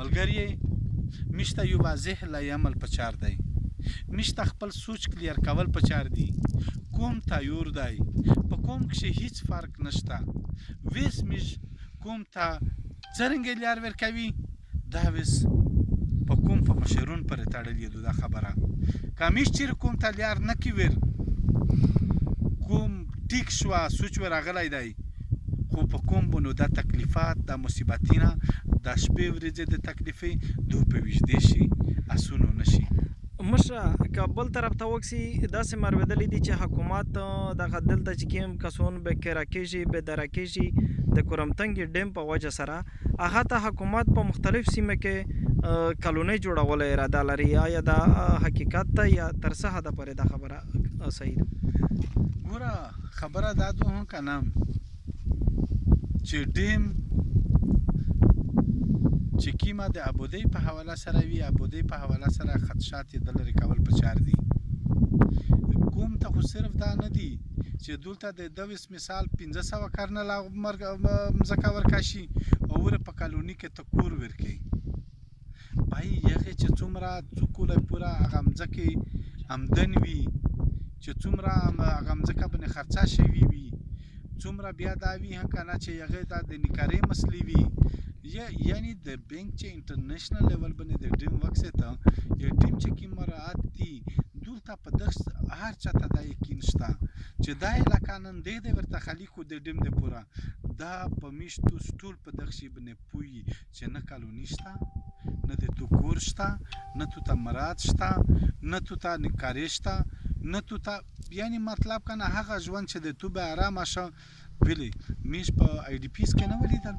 ملګری میشته یو واضح لایعمل په چار دی میشته خپل سوچ کلیر کول په چار دی کوم تایور دی په کوم کښې هیڅ فرق نشته ویس میش کوم ته څرنګه لار ورکوي دا ویس په کوم په مشرون پورې تړلې ده دا خبره که میش چیرې کوم ته لار نه کوي ور کوم ټیک شوه سوچ ورغلی دی خو په کوم به نو دا تکلیفات دا مصیبتونه دا شپې ورځې د تکلیفې دو په ویژدې شي اسونو نشي مشره که بل طرف ته وکسي داسې مروېدلی دي چې حکومت دغه دلته چې کوم کسون به کرا کېږي به دره کېږي د کورمتنګ ډیم په وجه سره هغه ته حکومت په مختلف سیمه کې کلونۍ جوړولو اراده لري آیا دا حقیقت ته یا تر څه حده پورې دا خبره صحیح ده ګوره خبره دا ده هم که نه چې ډیم چې کیمه د ابودۍ په حواله سره وي ابودۍ په حواله سره خدشات یې د لرې کول په چار دي کوم ته خو صرف دا نه دي چې دلته د دویس مثال 500 کرنل مځکه ورکاشي او ور په کالوني کې ته کور ورکوي بای یغې چې څومره څوکولی پوره هغه مځکې آمدن وي چې څومره هغه مځکه باندې خرچه شوي وي څومره بیا دا وي هم که نه چې هغې دا د نکارۍ مسلې وي یعنی د بینک چې انټرنیشنل لیول باندې د ډیم وکسې ته یا ډیم چې کوم مراعات دي دلته په دغه هر چا ته دا یقین شته چې دا علاقه نن دی ورته خالي کو د ډیم د پوره دا په میشتو سټول په دغه شي باندې پوي چې نه کالوني شته نه د تو کور شته نه تو ته مراد شته نه تو ته نکارۍ شته نه تو ته یعنی مطلب کنه هغه ژوند چې د تو به آرامه شه ویلی میش په آی ډي پیس کې نه ولیدل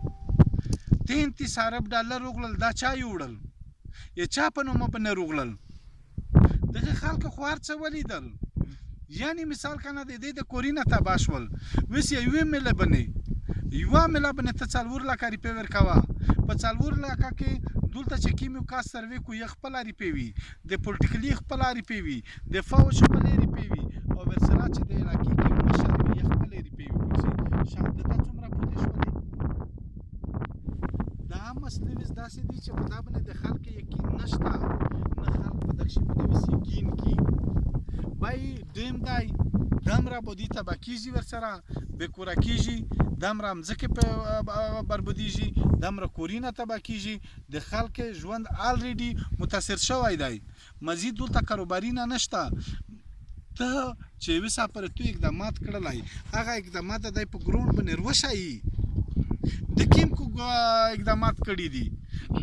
33 ارب ډالر وغلل دا چا یوړل یا چا په نومه باندې روغلل دغه خلک خو هر څه ولیدل یعنی مثال کنه د دې د کورینه تباه شول وس یوې مله باندې یوه مله باندې ته 4 لکه روپۍ ورکوه په 4 لکه کې دلته چې کیمیو کا سروې کو یې خپله روپۍ وي د پولیټیکلي خپله روپۍ وي د فوج خپلې روپۍ وي او ورسره چې د علاقې کې مشر وي یې خپلې روپۍ وي پکښې شاید دته څومره پوتې شولې دا مسلې ویس داسې دي چې په دا باندې د خلک یقین نشته نه خلک په دغه شي باندې ویس یقین کي بای ډیم دی دمره بودي تباه کېږي ورسره بېکوره کېږي دمره مځکې په بربودېږي دمره کورونه تباه کېږي د خلک ژوند الریډي متاثر شوی دی مزید دلته کاروباري نه نشته ته چې یوې سا پورې تو اقدامات کړلی هغه اقدامات دی په ګراوند باندې وښایي د کیم کو اقدامات کړي دي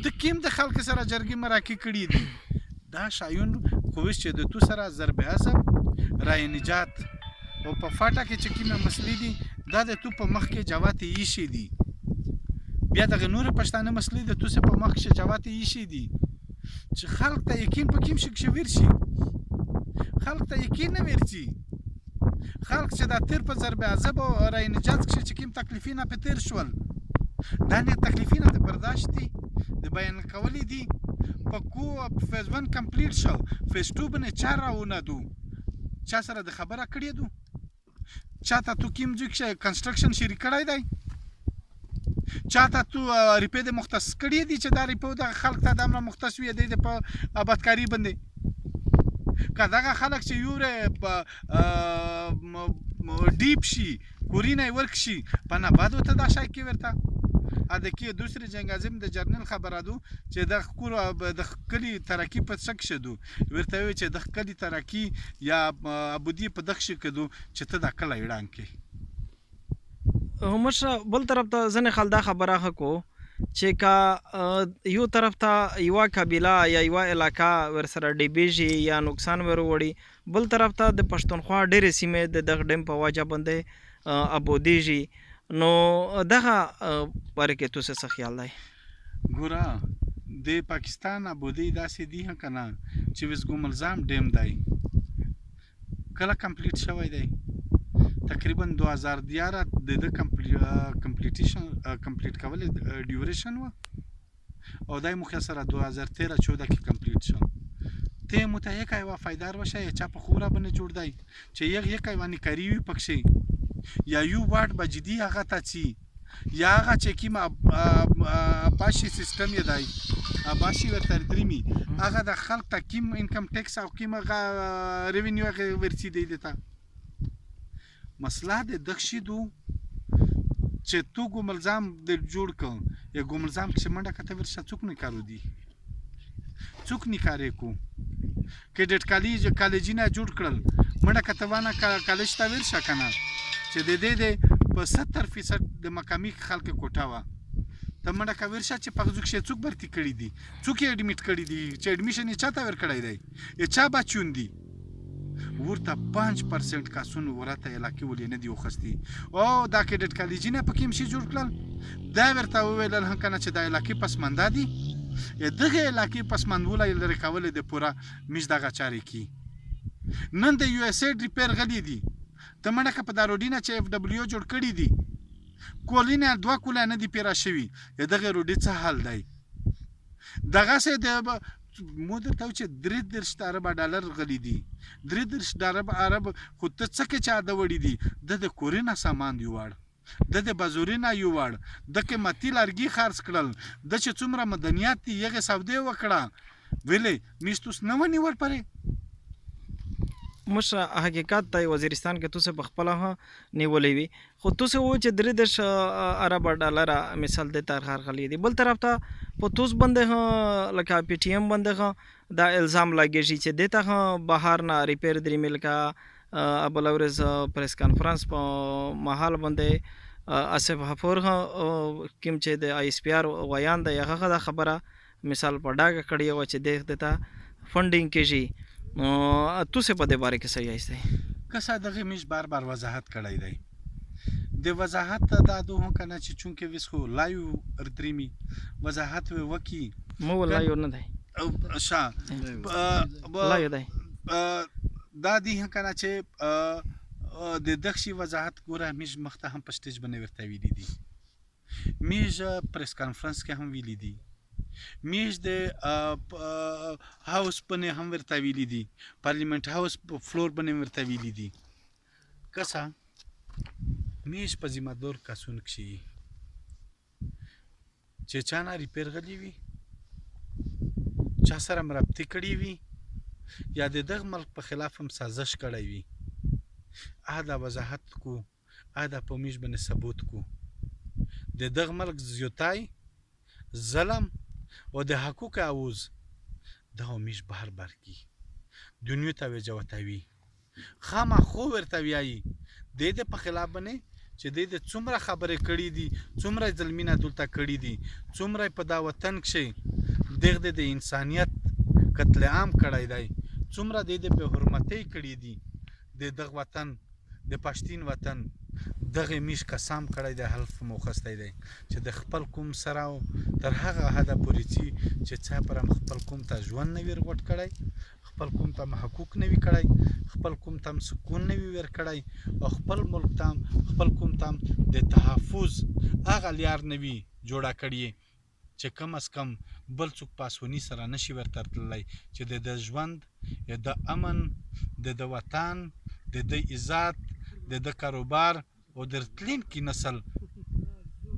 د کیم د خلک سره جرګې مراکې کړي دي دا شایون خو چې د تو سره ضرب عصب رای نجات او په فاټه کې چې کومه مسلې دي دا د تو په مخ کې جواتې ایښي دي بیا دغه نور پښتانه مسلې د تو سه په مخ کې جواتې ایښي دي چې خلک ته یقین په کوم شي ورشي خلک ته یقین نه ورشي خلک چې دا تیر په ضرب عصب او رای نجات کې چې کوم تکلیفونه په تیر شول دا نه تکلیفونه د برداشت دي د بیان کولې دي په کو فیز 1 کمپلیټ شو فیز 2 باندې چا راونه دو چا سره د خبره کړې دو چاته تو کیم ځکه کنسټرکشن شری کړای دی چاته تو ریپې د مختص کړې دي چې دا ریپو د خلک ته د امر مختص وي د په آبادکاری باندې کداغه خلک چې یوره ډیپ شي کورینه ورک شي په نبادو ته دا شای کې ورته ا د کې دوسری جنگ عظیم د جرنل خبره دو چې د کور د کلی ترقی په څک شدو ورته وی چې د کلی ترقی یا ابودی په دښ کېدو چې ته د کله ایران کې همشه بل طرف ته ځنې خلک دا خبره حکو چې کا یو طرف ته یو قبیله یا یو علاقہ ورسره ډیبیږي یا نقصان وروړي بل طرف ته د پښتونخوا ډېرې سیمې د دغه ډیم په وجه باندې ابودیږي نو دغه پاره کې تاسو څه خیال دی ګوره د پاکستان ابودی داسې دی کنه چې وسګو ملزام ډیم دی کله کمپلیټ شوی دی تقریبا 2011 د کمپلیټ کول ډیوریشن و او دای مخه سره 2013 14 کې کمپلیټ شو ته متهیکه یو فایدار وشه چا په خوره باندې جوړ دی چې یک ایوانی کاری وي پکشي یا یو واټ بجدي هغه ته چی یا هغه چې کیما پاشي سیستم یې دی عباسي ورته درېمي هغه د خلق ته کیم انکم ټیکس او کیم ریونیو هغه ورسیدی دیتا مسئله د دخشي دو چې تو ګوملزام د جوړ کړ یا ګوملزام چې منډه کته ورشه څوک نه کارو دی څوک نه کارې کو کډټ کالجینه جوړ کړل منډه کته وانه کالج ته ورشه کنه چې د دې په 70% د مقامی خلک کوټه وا ته منډه کا ورشه چې په ځکه چې څوک برتی کړی دي څوک یې اډمیټ کړی دي چې اډمیشن یې چاته ور کړی دی یا چا بچون دي ورته 5% کاسونو ورته علاقې ولې نه دی وخستی او دا کډټ کالجینه په کوم شي جوړ کړل دا ورته ویل هم کنه چې دا علاقې پسمانده دي دغه علاقې پسماندوله یې لري کولې د پورا مش دغه چاري کی نن د یو اس اید ریپیر غلی دي ته منډه که په دا روډینه چې اف ډبلیو جوړ کړي دي کولینه دوه کوله نه دي پیرا شوي دغه روډي څه حل دی دغه سه د مودر ته چې 33 ارب ډالر غلی دي 33 ارب خو ته څه کې چا د وړي دي د کورینا سامان دی واړ د بازورینا یو واړ د قیمتي لرګي خرڅ کړل د چې څومره مدنیات دی یغه سودې وکړه ویلې میشتوس نه ونی ور پرې مش حقیقت ته وزیرستان کې توسه په خپل نیولې وي خو توسه و چې 3 ارب ډالر مثال د ترخار خلی دي بل طرف ته په توس باندې لکه پی ټی ایم باندې دا الزام لګیږي چې دته بهر نه ریپیر درې مل کا ابلورز پریس کانفرنس په محل باندې اسف حفور کوم چې د آی اس پی آر ویان د هغه خبره مثال په ډاګه کړی و چې دته فندینګ کېږي تو سے په دې باره کې صحیح ایسته کسا دغه مش بار وضاحت کړی دی د وضاحت دا دوه کنه چې چونکه وسخو لایو ردریمی وضاحت وکي مو لایو نه دی شا لایو دی دا دی کنه چې د دغشي وضاحت ګوره مش مخته هم په سټیج باندې ورته ویلي دي میج پریس کانفرنس کې هم ویلي دي میش د هاوس باندې هم ورته ویلي دي پارلیمنت هاوس په فلور باندې ورته ویلي دي کسا میش په ذمہ دار کسون کشي چې چانا ریپیر غلی وي چا سره مرابطه کړي وي یا د دغه ملک په خلاف هم سازش کړی وي دا وضاحت کو دا په میش باندې ثبوت کو د دغه ملک زیاتای ظلم و د حقوق اوز دا همیش بار کی دنیا ته وجوتوي خامہ خو ورته ویایي د په خلاف باندې چې د څومره خبره کړې دي څومره ظلمینه دلته کړې دي څومره په دا وطن کې دغه د انسانیت قتل عام کړی دی څومره د په حرمتي کړې دي د دغه وطن د پښتین وطن دغه میش قسم کړی دی حلف موخستی دی چې د خپل قوم سره تر هغه حده پورې چې څه پر خپل قوم ته ژوند نه ویر غوټ کړی خپل قوم ته حقوق نه وی کړی خپل قوم ته سکون نه وی ور کړی او خپل ملک ته خپل قوم ته د تحفظ هغه لیار نه وی جوړه کړی چې کم از کم بل څوک پاسونی سره نشي ورته تللی چې د ژوند یا د امن د وطن د عزت د کاروبار او د تلین کی نسل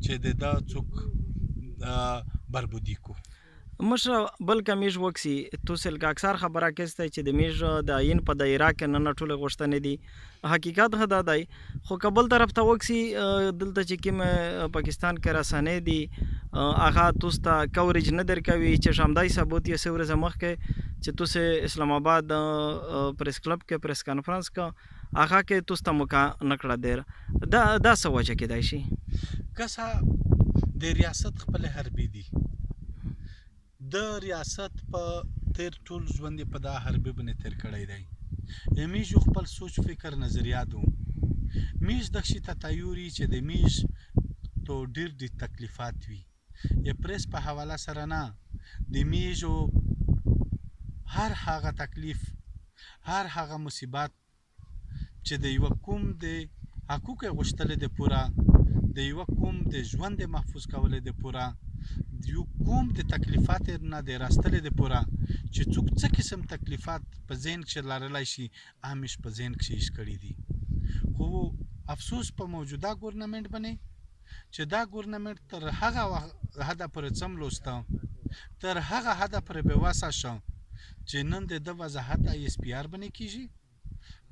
چې د څوک بربودی کو مش بل کمیش وکسی توسل کا اکثر خبره کېسته چې د میج د عین په دایره کې نه ټوله غوښتنې دي حقیقت غدا دی خو قبل طرف ته وکسی دلته چې کوم پاکستان کې رسانې دي هغه توستا کوریج نه درکوي چې شامدای ثبوت یې سور زمخ کې چې توسه اسلام آباد پریس کلب کې پریس کانفرنس کا هغه کې توستا موقع نکړه دیر دا سوچ کې دی شي کسا د ریاست خپل حربي دي د ریاست په تیر ټول ژوند په دا حربي باندې تیر کړی دی میش خپل سوچ فکر نظریاتو میش دښي ته تایوري چې د میش تو ډیر د تکلیفات وي یا پریس په حواله سره نه د میشو هر هغه تکلیف هر هغه مصیبت چې د یو کوم د حقوق غوښتل د پورا د یو کوم د ژوند محفوظ کول د پورا یو کوم د تکلیفات نه د راستل د پورا چې څوک څه قسم تکلیفات په ذهن کې لرلای شي همیش په ذهن کې شي کړی دي خو افسوس په موجوده ګورنمنت باندې چې دا ګورنمنت تر هغه حد پر څم لوسته تر هغه حده پورې بېوسه شو چې نن د ده وضاحت ISPR باندې کېږي،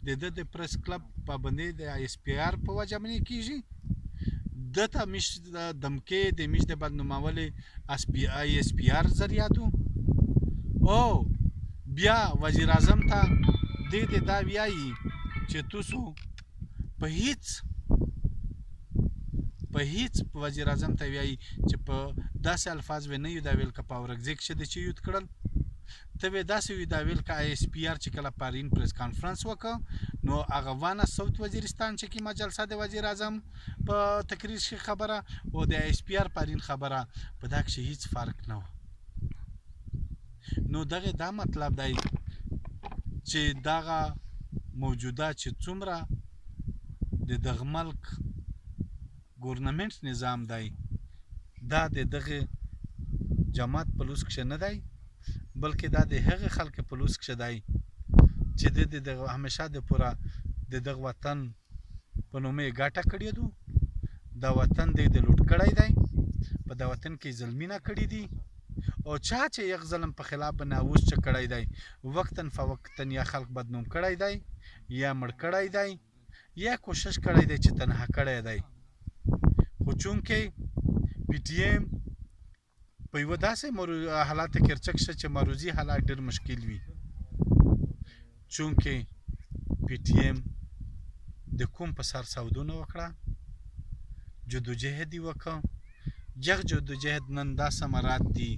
د ده د پریس کلب پابندۍ د ISPR په وجه باندې کېږي، ده ته میش د دمکې د میش د بدنومولې ISPR ذریعاتو، او بیا وزیر اعظم ته دې د دا ویایي چې تاسو په هیڅ وزیر اعظم ته ویایي چې په داسې الفاظ به نه یو دا ویل که په اورکزۍ کښې د چې یود کړل، ته به داسې وي دا ویل که ISPR چې کله پارین پریس کانفرنس وکړ نو هغه وانه ساوت وزیرستان چې کومه جلسه د وزیر اعظم په تقریر کښې خبره او د ISPR پارین خبره په دا کښې هیڅ فرق نه و. نو دغه دا مطلب دی چې دغه موجوده چې څومره د دغه ملک ګورنمنټ نظام دی دا د دغه جماعت په لوس کښې نه دی، بلکې دا د هغه خلکو په لوس کښې دی چې د همیشه د پوره د دغه وطن په نومه یې ګټه کړې ده، دا وطن د لوټ کړی دی، په دا وطن کې ظلمونه کړي دي، او چا چې یک ظلم په خلاف باندې اوس چې کړی دی وقتاً فوقتاً یا خلق بدنوم کړی دی یا مړ کړی دی یا کوشش کړی دی چې تنها کړی دی. خو چونکې PTM په یوه داسې حالاتو کې رچک شه چې مروزي حالات ډېر مشکل وي، چونکې PTM د کوم په سر سودونه وکړه، جدوجهد یې وکړه، جغ جدوجهد نن دا ثمرات دي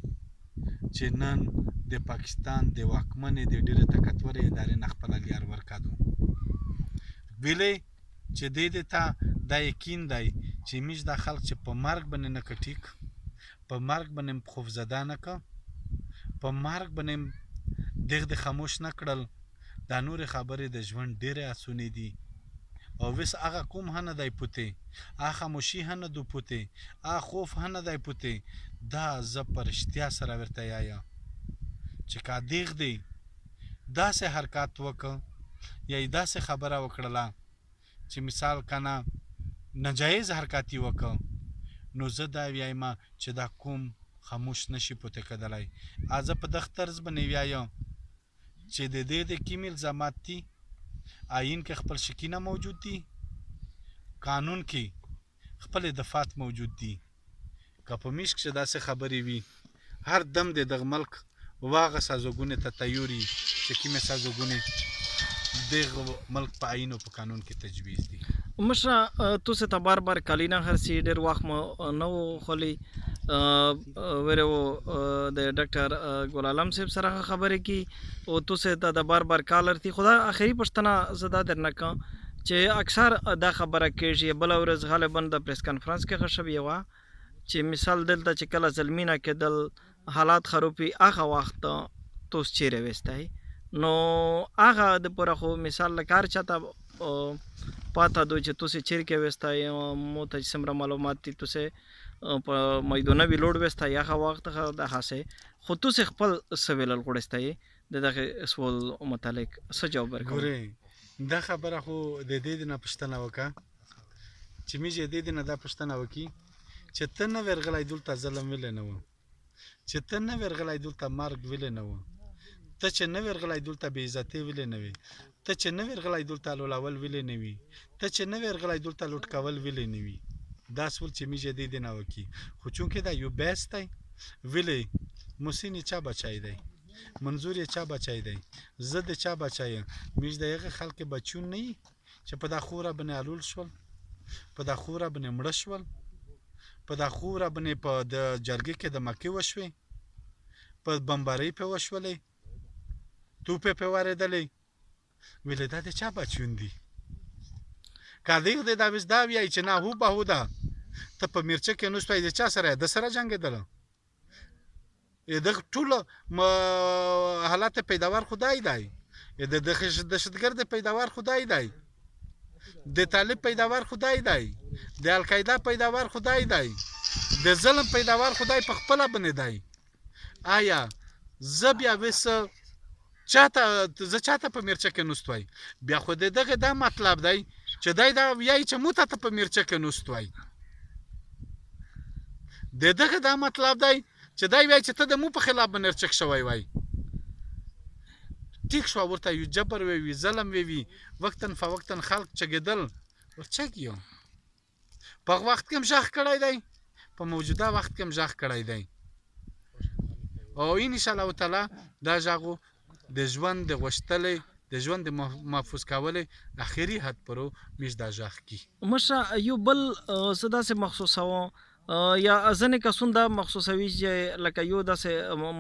چې نن د پاکستان د واکمنې د ډېرې طاقتورې ادارې نه خپله لیار ورکړو ویلې چې دې ته دا یقین دی چې میش دا خلک چې په مرګ باندې نه کټیک، په مرګ باندې خوفزده نه که، په مرګ باندې دغه خاموش نه کړل، دا نورې خبرې د ژوند ډېرې اسونې دي او وس هغه کوم نه دی پوتې، هغه خاموشي نه دو پوتې، هغه خوف نه دی پوتې. دا زه په رښتیا سره ورته یایم چې که دیغ دی داسې حرکات وکړه یا یې داسې خبره وکړله چې مثال کنه ناجایز حرکات یې وکړه، نو زه دا ویایم چې دا کوم خاموش نشي پوتې کېدلی. زه په دغه طرز باندې ویایم چې د دې د کوم الزامات دي آئین کې خپل شکینه موجود دي، قانون کې خپل دفات موجود دي، که په میش کښې داسې خبرې وي هر دم د دغه ملک واغه سازوګونې ته تیوري چې کومې سازوګونې دغه ملک په آئین او په قانون کې تجویز دي. مشره تاسو ته بار بار کلینا هرسي ډېر وخت مو نه و خولي ورو د ډاکټر ګل عالم صاحب سره خبرې کی او تاسو ته د بار بار کالر تي خدا اخري پښتنه زدا درنه کا چې اکثر دا خبره کېږي بل ورځ غالبا د پریس کانفرنس کې خشبي و چې مثال دلته چې کله ظلمینه کېدل حالات خروپي هغه وخت توس چیرې وستای نو هغه د پوره خو مثال لکار چاته پاته دوی چې تاسو چیر کې وستای مو ته سمره معلومات دي تاسو په میدونه ویلوډ وستای هغه وخت د حسه خو تاسو خپل سویل غوړستای دغه سوال متعلق څه جواب ورکړئ. دا خبره خو د دې نه پښتنه وکړه چې میږي د دې نه دا پښتنه وکړي چې ته نه ورغلای دلته ظلم ویل نه و، چې ته نه ورغلای دلته مرګ ویل نه و، ته چې نه ورغلای دلته بې عزتي ویل نه وي، ته چې نه ورغلای دلته لولول ویل نه وي، ته چې نه ورغلای دلته لوټ کول ویل نه وي. دا سول چې میږي د دې نه وکړي خو چونکې دا یو بیس دی ویلې موسینی چا بچای دی، منظور یې چا بچای دی، زه د چا بچای میږ د هغه خلک بچون نه چې په دا خوره باندې علول شول، په دا خوره باندې مړه شول، په دا خوره باندې په د جرګې کې د مکې وشوې، په بمبارۍ په وشولې، توپې په واردلې، ویلې دا د چا بچون دي. که دیغ دی دا ویس دا ویایي چې نه هو به هو ده ته په میرچه کې نوستوی د چا سره د سره جنګېدله دغه ټوله حالات پیداوار خدای دی، د دهشتګرد پیداوار خدای دی، د طالب پیداوار خدای دی، د القاعده پیداوار خدای دی، د ظلم پیداوار خدای په خپله باندې دی. آیا زه بیا وس زه چاته په میرچه کې نوستوی بیا خو دغه دا مطلب دی چې دی دا ویایي چې مو ته په میرچه کې نوستوی، دغه دا مطلب دی چې چې دا وایي چې ته د مو په خلاف به نرچک شوی وای ټیک شو ورته یو جبر وی ظلم وی وقتن فوقتن خلق چګېدل ورچک یو په وخت کې مشاخ کړای دی په موجوده وخت کې مشاخ کړای دی او ان شاء الله تعالی دا ژغو د ژوند د غشتلې د ژوند د محفوظ کولې اخیری حد پرو مش دا ژغ کی مشه یو بل صدا سے مخصوصه یا ځنې کسون دا مخصوصوي چې لکه یو داسې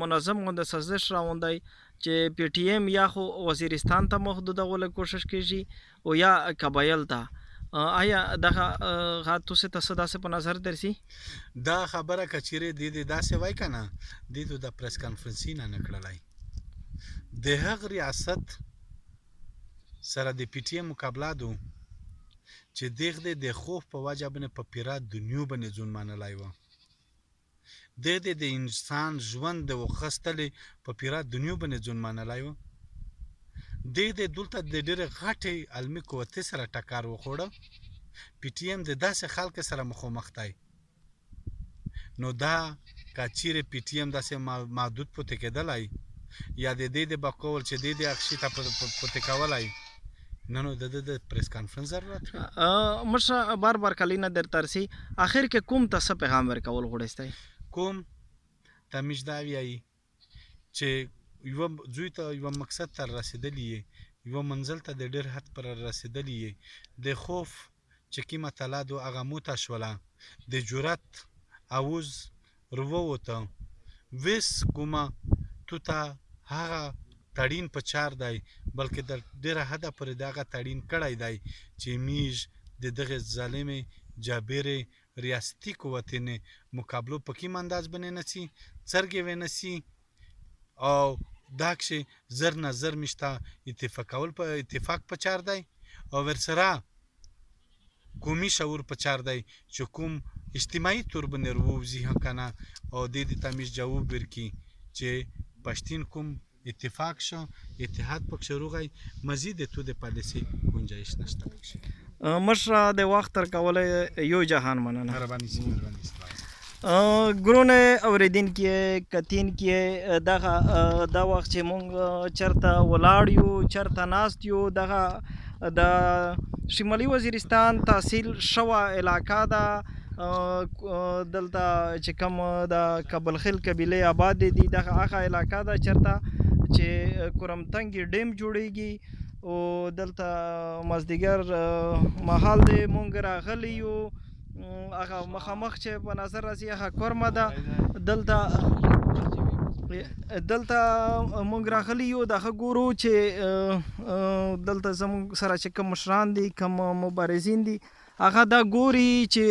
منظم غونډه سازش راوندی چې پی ټی ایم یا خو وزیرستان ته محدودولو کوشش کیږي او یا قبایل ته آیا دغه تاسو ته څه داسې په نظر درسي دا خبره کچیرې د دې داسې وای کنه د دې د پریس کانفرنس نه نکړلای د هغه ریاست سره د پی ټی ایم مقابله دو چې دغه د خوف په وجه باندې په پیرات دنیو باندې ځون منلای و د انسان ژوند د وخستلې په پیرات دنیو باندې ځون منلای و د دلته د ډېر غټي علمي قوت سره ټکر وخوړه پی ټی ایم د داسې خلک سره مخامخ دی نو دا کچیرې پی ټی ایم داسې محدود پته کېدلای یا د دې د بقول چې د دې اخشي ته پته کولای نو د پریس کانفرنس ضرورت مشه بار کلینا در ترسي اخر کې کوم ته پیغام ورکول غوړستای کوم تمیش دا ویایي چې یو زوی ته یو مقصد ته رسیدلی یو منزل ته د ډېر حد پر رسیدلی د خوف چې کیمه تعالی دو هغه موته شوله د جرأت اوز وروته وس کومه تو ته هغه تړین په چار دی بلکې د ډېره حده پورې دغه تړین کړی دی چې میژ د دغه ظالمې جابرې ریاستي قوتینې مقابلو په کوم انداز باندې نسی څرګې ونسی او داکشه زر نظر مشته اتفاق په چار دی او ورسره قومي شعور په چار دی چې کوم اجتماعي تور باندې وروزی کنه او د دې تمیز جواب ورکي چې پښتين کوم اتفاق شو اتحاد پک شروعي مزید تو د پالیسي گنجائش نشته مشره د وخت تر کوله یو جهان مننه مهرباني ګرونه اوریدونکو کتونکو دغه دا وخت چې مونږ چرته ولاړ یو چرته ناست یو دغه د شمالي وزیرستان تحصیل شوه علاقه ده دلته چې کوم د کابل خیل قبیله آباد دي دغه هغه علاقه ده چرته چې کرمتنګ ډیم جوړیږي او دلته مازدیګر محل دی مونږ راغلی یو هغه مخامخ چې په نظر راځي هغه کورمه ده دلته مونږ راغلی یو دغه ګورو چې دلته زموږ سره چې کوم مشران دي کوم مبارزین دي هغه دا ګوري چې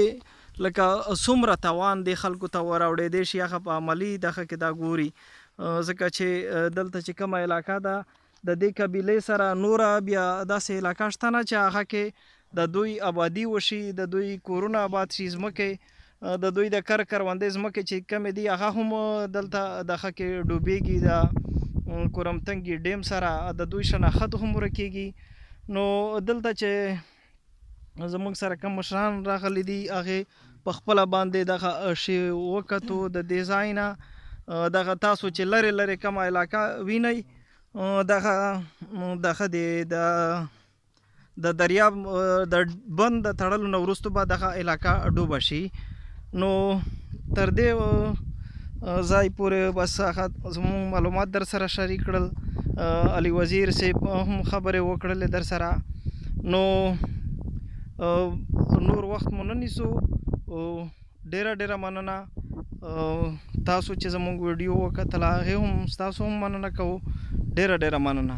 لکه څومره توان دی خلکو ته وراوړی دی شي هغه په عملي دغه کې دا ګوري ځکه چې دلته چې کومه علاقه ده د دې قبیلې سره نوره بیا داسې علاقه شته نه چې هغه کې د دوی آبادي وشي د دوی کورونه آباد شي ځمکې د دوی د کروندې ځمکې چې کمې دي هغه هم دلته دغه کې ډوبېږي د کرمتنګ ډیم سره د دوی شناخت هم ورکېږي نو دلته چې زموږ سره کوم مشران راغلي دي هغې په خپله باندې دغه شی وکتو د دې ځای نه دغه تاسو چې لرې لرې کومه علاقه وینئ دغه د دریاب د بند د تړلو نه وروسته به دغه علاقه ډوبه شي نو تر دې ځای پورې بس زموږ معلومات در سره شریک کړل علي وزیر صاحب هم خبرې وکړلې در سره نو نور وخت مو نه نیسو ډیره مننه تاسو چې زموږ ویډیو وکتله هغې هم ستاسو هم مننه کوو ډیره مننه